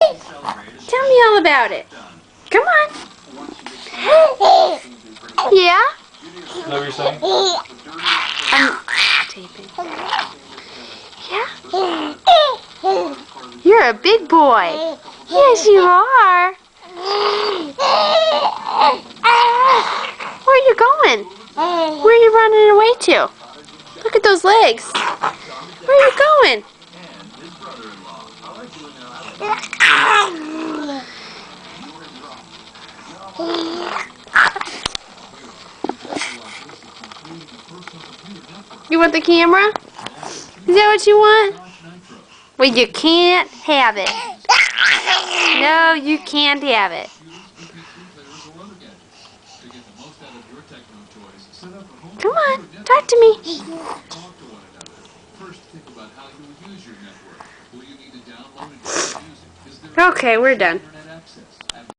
Tell me all about it. Come on. Yeah? Is that what you're saying? I'm taping. Yeah? You're a big boy. Yes, you are. Where are you going? Where are you running away to? Look at those legs. Where are you going? You want the camera? Is that what you want? Well, you can't have it. No, you can't have it. Come on, talk to me. Okay, we're done.